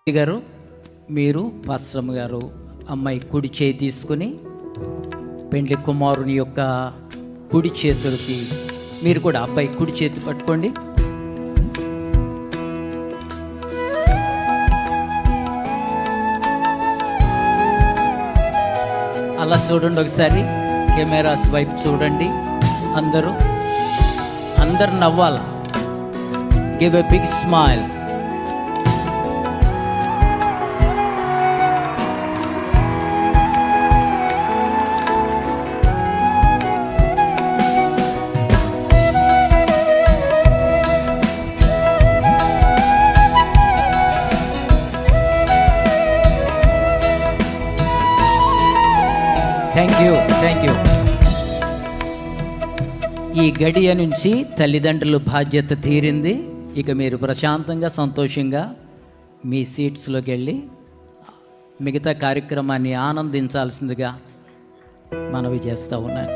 గారు, మీరు పాస్టరమ్మ గారు అమ్మాయి కుడి చేయి తీసుకుని పెండ్లి కుమారుని యొక్క కుడి చేతులకి మీరు కూడా అబ్బాయి కుడి చేతి పట్టుకోండి. అలా చూడండి, ఒకసారి కెమెరాస్ వైపు చూడండి. అందరూ నవ్వాలా. Give a big smile. Thank you. ఈ గడియ నుంచి తల్లిదండ్రుల బాధ్యత తీరింది. ఇక మీరు ప్రశాంతంగా సంతోషంగా మీ సీట్స్లోకి వెళ్ళి మిగతా కార్యక్రమాన్ని ఆనందించాల్సిందిగా మనవి చేస్తూ ఉన్నాను.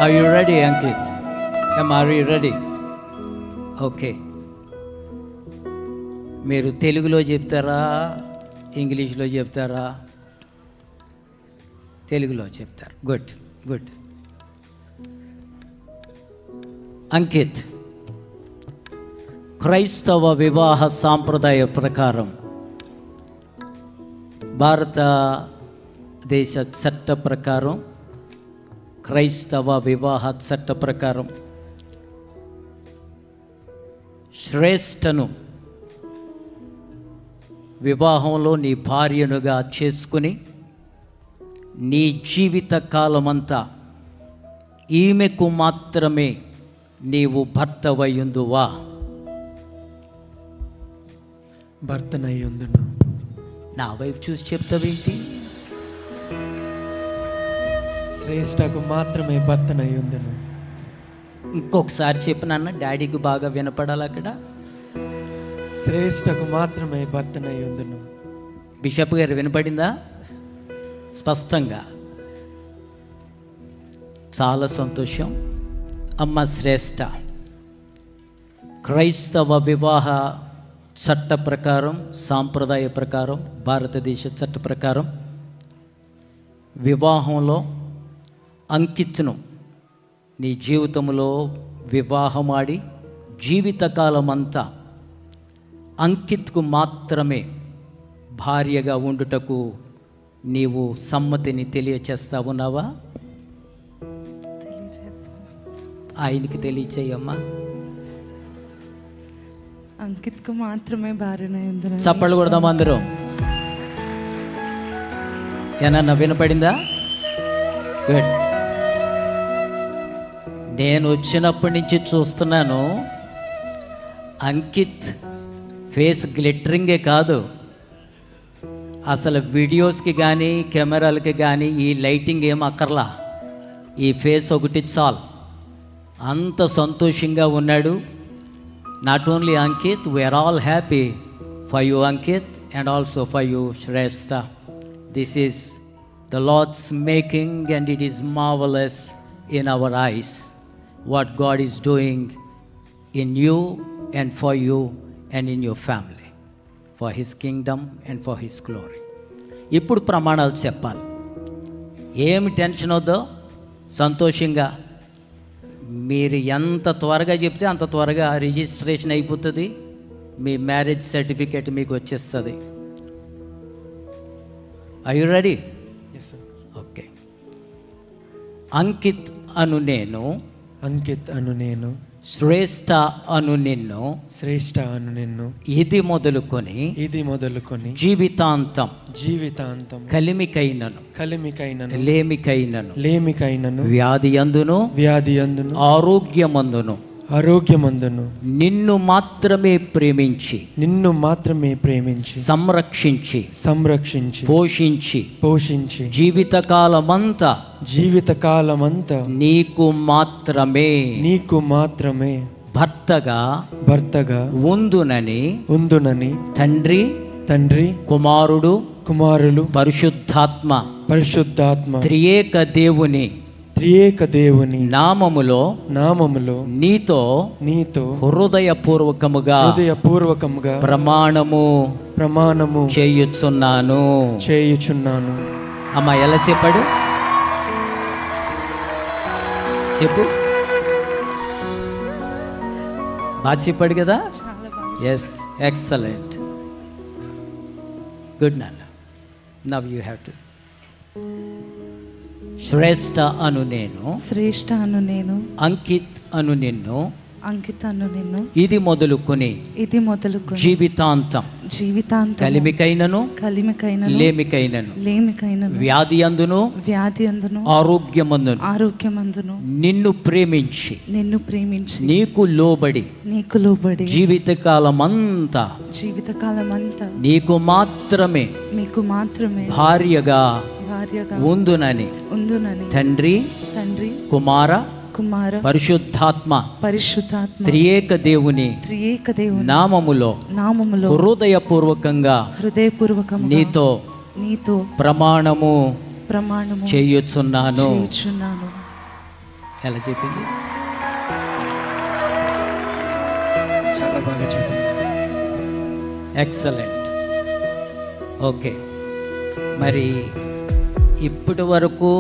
Are you ready, Ankit? Are you ready? Okay. మీరు తెలుగులో చెప్తారా, ఇంగ్లీష్లో చెప్తారా? తెలుగులో చెప్తారు. గుడ్. అంకిత్, క్రైస్తవ వివాహ సాంప్రదాయ ప్రకారం, భారతదేశ చట్ట ప్రకారం, క్రైస్తవ వివాహ చట్ట ప్రకారం శ్రేష్టను వివాహంలో నీ భార్యనుగా చేసుకుని నీ జీవిత కాలమంతా ఈమెకు మాత్రమే నీవు భర్తవయ్యుందువా? భర్తనయ్యుందును. నా వైపు చూసి చెప్తావేంటి? శ్రేష్టకు మాత్రమే భర్తనయ్యుందును. ఇంకొకసారి చెప్పినాన్న, డాడీకి బాగా వినపడాలి అక్కడ. శ్రేష్టకు మాత్రమే భర్తనయ్యుందును. బిషప్ గారు వినపడిందా స్పష్టంగా? చాలా సంతోషం. అమ్మ శ్రేష్ట, క్రైస్తవ వివాహ చట్ట ప్రకారం, సాంప్రదాయ ప్రకారం, భారతదేశ చట్ట ప్రకారం వివాహంలో అంకిత్ను నీ జీవితంలో వివాహమాడి జీవితకాలం అంతా అంకిత్కు మాత్రమే భార్యగా ఉండుటకు నీవు సమ్మతిని తెలియచేస్తా ఉన్నావా? ఆయనకి తెలియచేయమ్మా. అంకిత్కు మాత్రమే భార్యనయ్యుందును. చప్పట్లు కొడదాం అందరూ. ఏమన్నా వినపడిందా? గుడ్. నేను వచ్చినప్పటి నుంచి చూస్తున్నాను, అంకిత్ ఫేస్ గ్లిటరింగే కాదు, అసలు వీడియోస్కి కానీ కెమెరాలకి కానీ ఈ లైటింగ్ ఏం అక్కర్లా, ఈ ఫేస్ ఒకటి చాలు. అంత సంతోషంగా ఉన్నాడు. Not only Ankit, we are all happy for you Ankit and also for you Shreshtha. This is the Lord's making and it is marvellous in our eyes what God is doing in you and for you and in your family, for His kingdom and for His glory. ఇప్పుడు ప్రమాణాలు చెప్పాలి. ఏమి tension వద్దో, సంతోషంగా మీరు ఎంత త్వరగా చెప్తే అంత త్వరగా రిజిస్ట్రేషన్ అయిపోతుంది, మీ మ్యారేజ్ సర్టిఫికేట్ మీకు వచ్చేస్తుంది. Are you ready? Okay. Ankit అను నేను శ్రేష్ఠ అను నిన్ను ఇది మొదలుకొని జీవితాంతం కలిమికైనను లేమికైనను వ్యాధి అందును ఆరోగ్యమందును నిన్ను మాత్రమే ప్రేమించి సంరక్షించి పోషించి జీవితకాలమంతా నీకు మాత్రమే భర్తగా ఉందునని తండ్రి కుమారులు పరిశుద్ధాత్మ త్రియేక దేవుని త్రియేక దేవుని నామములో నీతో హృదయపూర్వకముగా ప్రమాణము చేయుచున్నాను. అమ్మా ఎలా చెప్పాడు? చెప్పు. బాగా చెప్పాడు కదా? చాలా బాగా. Yes, excellent, good. నాన్న, now you have to. Shreshtha అను నేను, అంకిత్ అను నిన్ను, ఇది మొదలుకొని జీవితాంతం కలిమికైనను లేమికైనను వ్యాధి అందును ఆరోగ్యమందును నిన్ను ప్రేమించి నీకు లోబడి జీవితకాలమంతా నీకు మాత్రమే భార్యగా ఉందునని తండ్రి కుమార పరిశుద్ధాత్మ త్రియేక దేవుని నామములో హృదయపూర్వకంగా నీతో ప్రమాణము చేయుచున్నాను. ఎలా చెప్పింది? చాలా బాగా చెప్పింది. ఎక్సలెంట్. ఓకే, మరి ఇప్పటి వరకు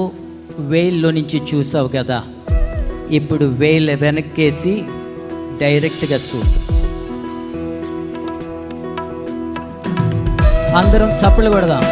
వేల్లో నుంచి చూసావు కదా, ఇప్పుడు వేలు వెనక్కేసి డైరెక్ట్గా చూడు. అందరం చప్పట్లు కొడదాం.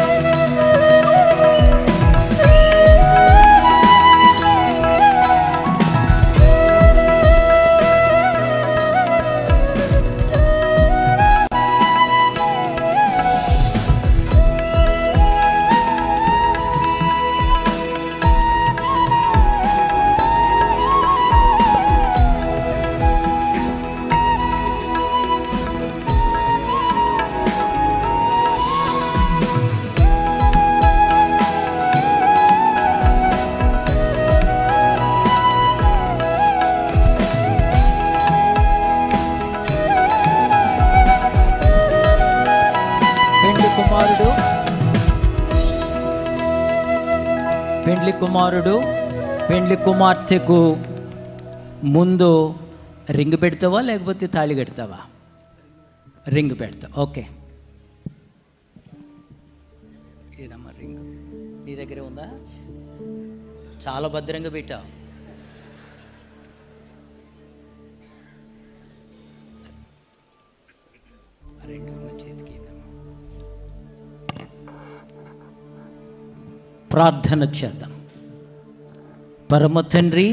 పెండ్లి కుమార్తెకు ముందు రింగ్ పెడతావా లేకపోతే తాళి కడతావా? రింగ్ పెడతా. ఓకే, ఏదమ్మా రింగ్ నీ దగ్గరే ఉందా? చాలా భద్రంగా పెట్టావు. రెండు చేతికి ప్రార్థన చేద్దాం. పరమ తండ్రి,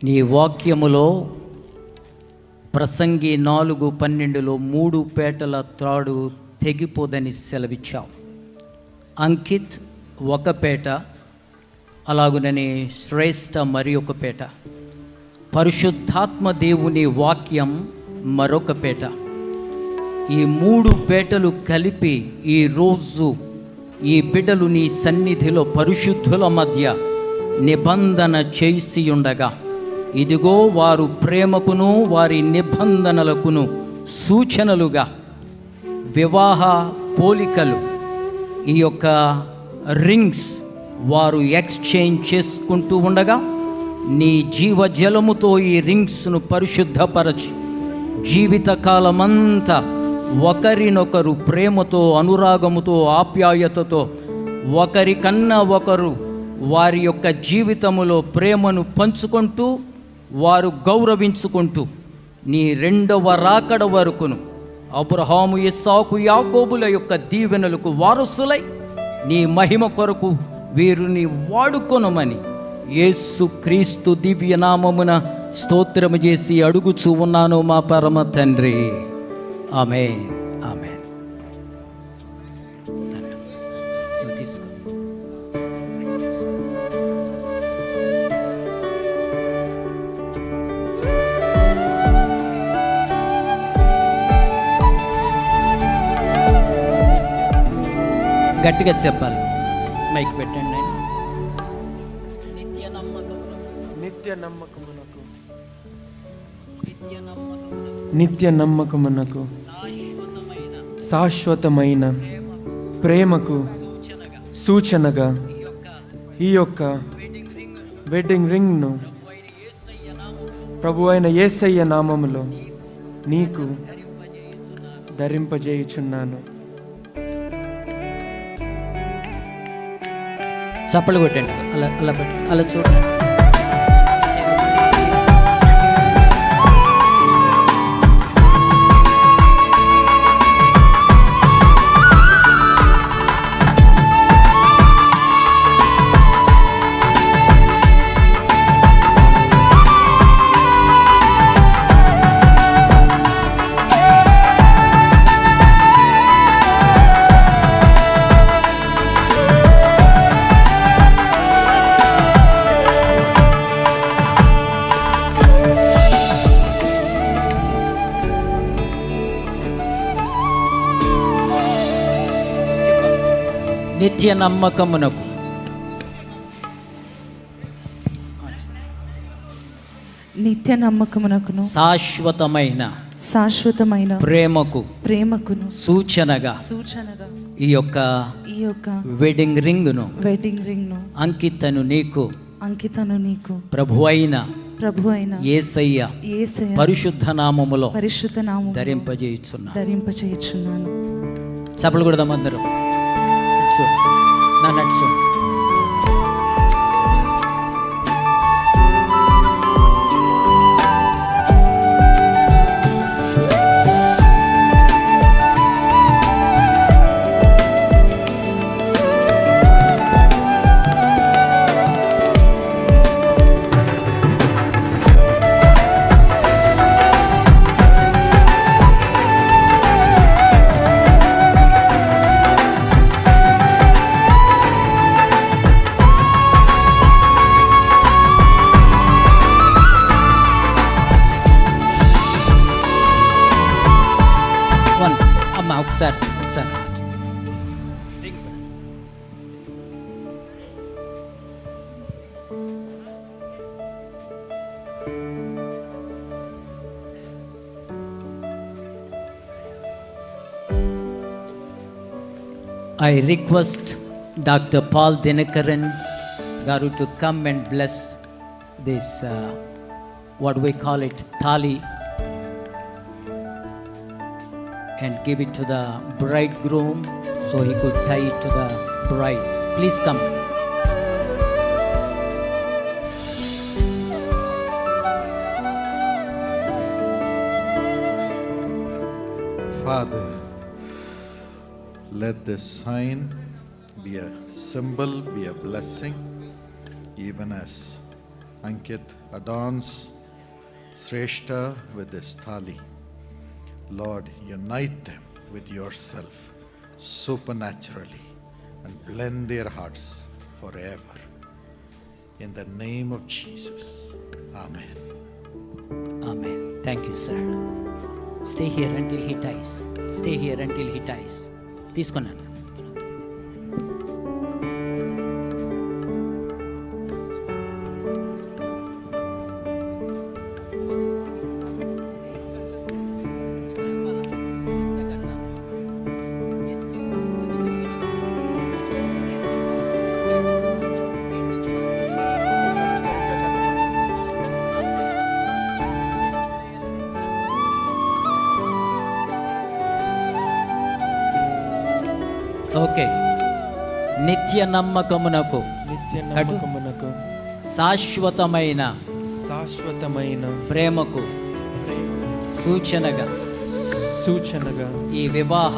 నీ వాక్యములో ప్రసంగి 4:12 3 పేటల త్రాడు తెగిపోదని సెలవిచ్చావు. అంకిత్ 1 పేట, అలాగునని శ్రేష్ఠ మరి 1 పేట, పరిశుద్ధాత్మ దేవుని వాక్యం మరొక పేట. ఈ 3 పేటలు కలిపి ఈరోజు ఈ బిడ్డలు నీ సన్నిధిలో పరిశుద్ధుల మధ్య నిబంధన చేసి ఉండగా, ఇదిగో వారు ప్రేమకును వారి నిబంధనలకును సూచనలుగా వివాహ పోలికలు, ఈ యొక్క రింగ్స్ వారు ఎక్స్చేంజ్ చేసుకుంటూ ఉండగా, నీ జీవజలముతో ఈ రింగ్స్ను పరిశుద్ధపరచి జీవితకాలమంతా ఒకరినొకరు ప్రేమతో అనురాగముతో ఆప్యాయతతో ఒకరికన్నా ఒకరు వారి యొక్క జీవితములో ప్రేమను పంచుకుంటూ వారు గౌరవించుకుంటూ నీ 2వ రాకడ వరకును అబ్రహాము ఇస్సాకు యాకోబుల యొక్క దీవెనలకు వారసులై నీ మహిమ కొరకు వీరిని వాడుకొనమని యేసు క్రీస్తు దివ్య నామమున స్తోత్రము చేసి అడుగుచూ ఉన్నాను మా పరమ తండ్రి. ఆమేన్, ఆమేన్. తీసుకో. గట్టిగా చెప్పాలి, మైక్ పెట్టండి. నిత్య నమ్మకమునకు శాశ్వతమైన ప్రేమకు సూచనగా ఈ యొక్క వెడ్డింగ్ రింగ్ను ప్రభు అయిన యేసయ్య నామములో నీకు ధరింపజేయుచున్నాను. చప్పలు కొట్టండి, అలా అలా పెట్టి అలా చూడండి. నిత్య నమ్మకమునకు నిత్య నమ్మకమునకును శాశ్వతమైన ప్రేమకును సూచనగా ఈ యొక్క వెడ్డింగ్ రింగ్ను అంకితను నీకు ప్రభు అయిన యేసయ్య పరిశుద్ధ నామములో ధరింపజేయుచున్నాను. చప్పలు కొడదాం అందరూ. నా నట్సు ఒకసారి I request Dr. Paul Dinakaran Garu to come and bless this what we call it thali and give it to the bridegroom so he could tie it to the bride. Please come. Father, let this sign be a symbol, be a blessing, even as Ankit adorns Shrestha with this thali. Lord, unite them with yourself supernaturally and blend their hearts forever. In the name of Jesus. Amen. Amen. Thank you, sir. Stay here until he ties. Stay here until he ties. తీసుకున్నాను. Okay. నిత్య నమ్మకమునకు శాశ్వతమైన ప్రేమకు సూచనగా ఈ వివాహ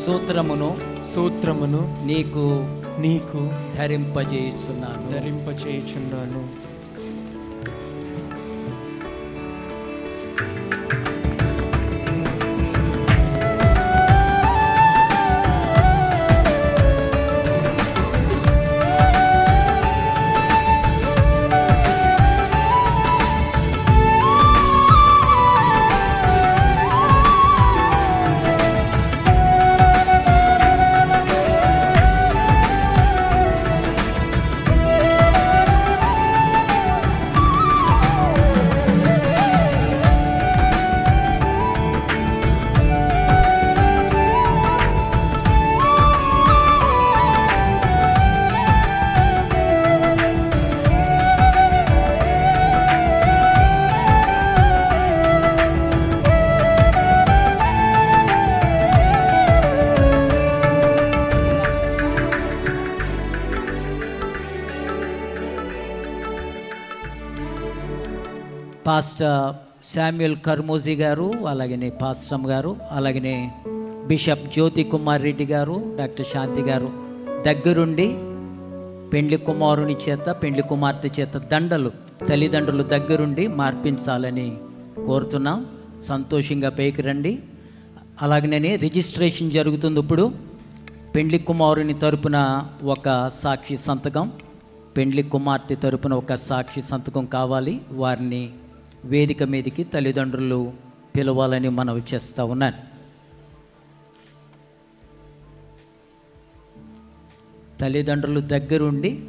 సూత్రమును నీకు ధరింపజేయుచున్నాను. Pastor Samuel కర్మోజీ గారు, అలాగనే పాస్టమ్ గారు, అలాగనే బిషప్ జ్యోతి కుమార్ రెడ్డి గారు, డాక్టర్ శాంతి గారు దగ్గరుండి పెండ్లి కుమారుని చేత పెండ్లి కుమార్తె చేత దండలు తల్లిదండ్రులు దగ్గరుండి మార్పించాలని కోరుతున్నాం. సంతోషంగా పైకి రండి. అలాగనే రిజిస్ట్రేషన్ జరుగుతుంది. ఇప్పుడు పెండ్లి కుమారుని తరపున ఒక సాక్షి సంతకం, పెండ్లి కుమార్తె తరపున ఒక సాక్షి సంతకం కావాలి. వారిని వేదిక మీదకి తల్లిదండ్రులు పిలవాలని మనవి చేస్తూ ఉన్నాను. తల్లిదండ్రులు దగ్గరుండి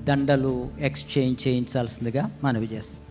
దండలు ఎక్స్చేంజ్ చేయించాల్సిందిగా మనవి చేస్తాం.